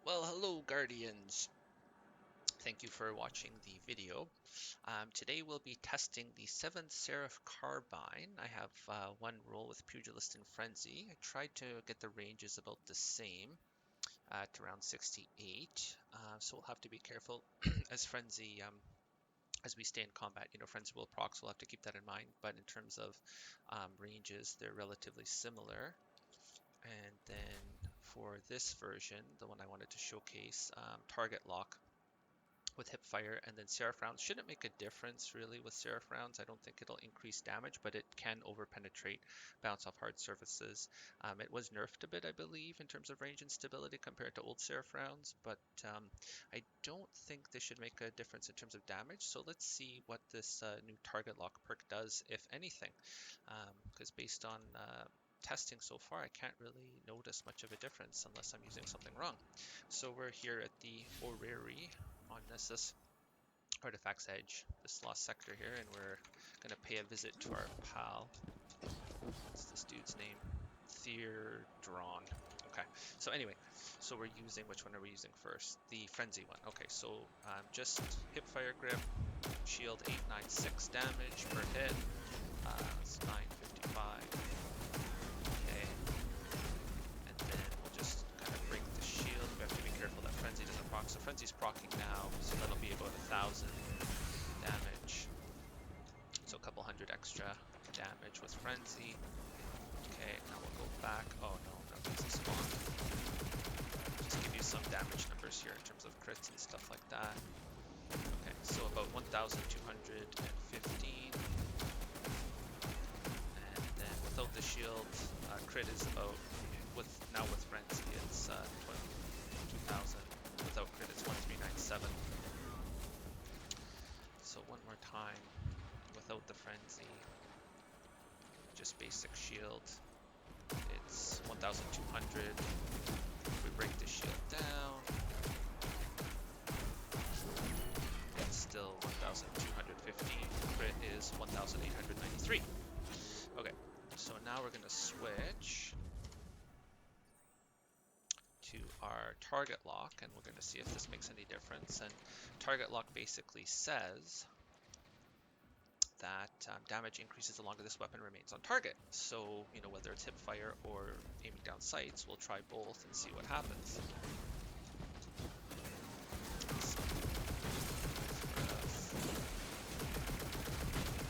Well, hello Guardians. Thank you for watching the video. Today we'll be testing the 7th Seraph Carbine. I have one roll with Pugilist and Frenzy. I tried to get the ranges about the same at around 68, so we'll have to be careful as Frenzy, as we stay in combat. Frenzy will proc, so we'll have to keep that in mind, but in terms of ranges, they're relatively similar. And then for this version, the one I wanted to showcase, target lock with hip fire, and then Seraph rounds shouldn't make a difference really with Seraph rounds. I don't think it'll increase damage, but it can over penetrate, bounce off hard surfaces. It was nerfed a bit, I believe, in terms of range and stability compared to old Seraph rounds, but I don't think this should make a difference in terms of damage. So let's see what this new target lock perk does, if anything, because based on testing so far, I can't really notice much of a difference unless I'm using something wrong. So we're here at the Orrery on this Artifact's Edge, this lost sector here, and we're gonna pay a visit to our pal. What's this dude's name? Theodron. Okay, so anyway, so we're using, which one are we using first? The Frenzy one. Okay, so just hip fire grip, shield 896 damage per hit. It's 955. Okay, and then we'll just kind of break the shield. We have to be careful that Frenzy doesn't proc. So Frenzy's procking now, so that'll be about 1,000 damage. So a couple hundred extra damage with Frenzy. Okay, now we'll go back. Oh no, that makes a spawn. Just give you some damage numbers here in terms of crits and stuff like that. Okay, so about 1,215. And then without the shield, crit is about, now with Frenzy, it's 2,000. Without crit, it's 1,397. So one more time, without the Frenzy, just basic shield, it's 1,200. If we break the shield down, it's still 1,215. Crit is 1,893. Okay, so now we're going to switch to our target lock, and we're going to see if this makes any difference. And target lock basically says that damage increases the longer this weapon remains on target. So, whether it's hip fire or aiming down sights, we'll try both and see what happens.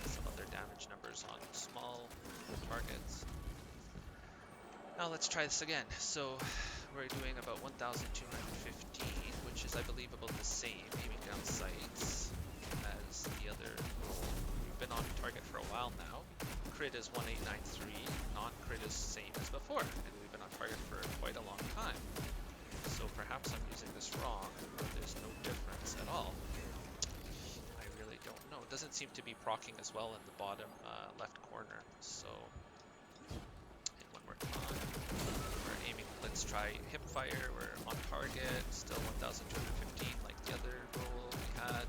Some other damage numbers on small targets. Now let's try this again. So we're doing about 1,215, which is, I believe, about the same aiming down sights as the other roll. We've been on target for a while now. Crit is 1,893, non-crit is same as before, and we've been on target for quite a long time. So perhaps I'm using this wrong, or there's no difference at all. I really don't know. It doesn't seem to be proccing as well in the bottom left corner. So, and one more time. We're aiming, let's try hip fire. We're on target, still 1,215 like the other roll we had.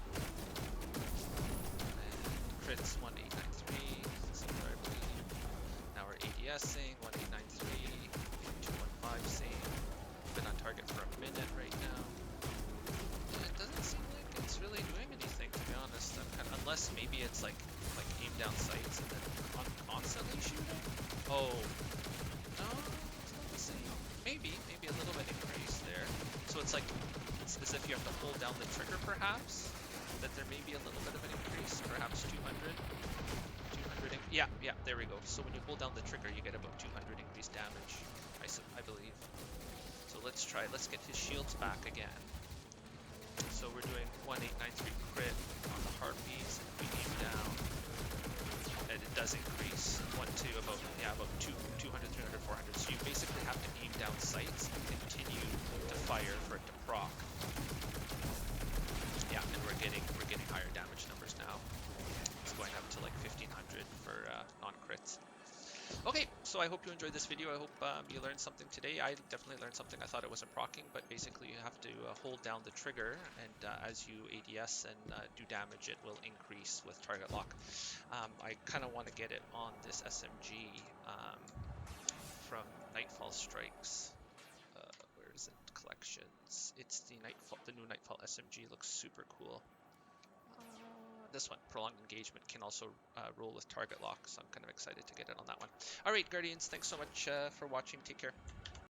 And crits 1,893, similar I believe. Now we're ADSing, 1,893, 1,215 same. Been on target for a minute right now. And it doesn't seem like it's really doing anything, to be honest. Unless maybe it's like aim down sights and then constantly shooting. Oh, no, it's not the same. Maybe a little bit increase there. So it's as if you have to hold down the trigger, perhaps. That there may be a little bit of an increase, perhaps 200. Yeah, there we go. So when you hold down the trigger, you get about 200 increased damage, I believe. So let's get his shields back again. So we're doing 1,893 crit on the harpies, and we aim down, and it does increase to about 200, 300, 400. So you basically have to aim down sights and continue to fire for it to proc. Yeah, and we're getting higher damage numbers now. It's going up to like 1,500 for non-crits. Okay, so I hope you enjoyed this video. I hope you learned something today. I definitely learned something. I thought it wasn't proccing, but basically you have to hold down the trigger, and as you ADS and do damage, it will increase with target lock. I kind of want to get it on this SMG from Nightfall Strikes. Where is it? Collection. selections. It's the Nightfall, the new Nightfall SMG. Looks super cool. This one, Prolonged Engagement, can also roll with target lock, so I'm kind of excited to get it on that one. All right, Guardians, thanks so much for watching. Take care.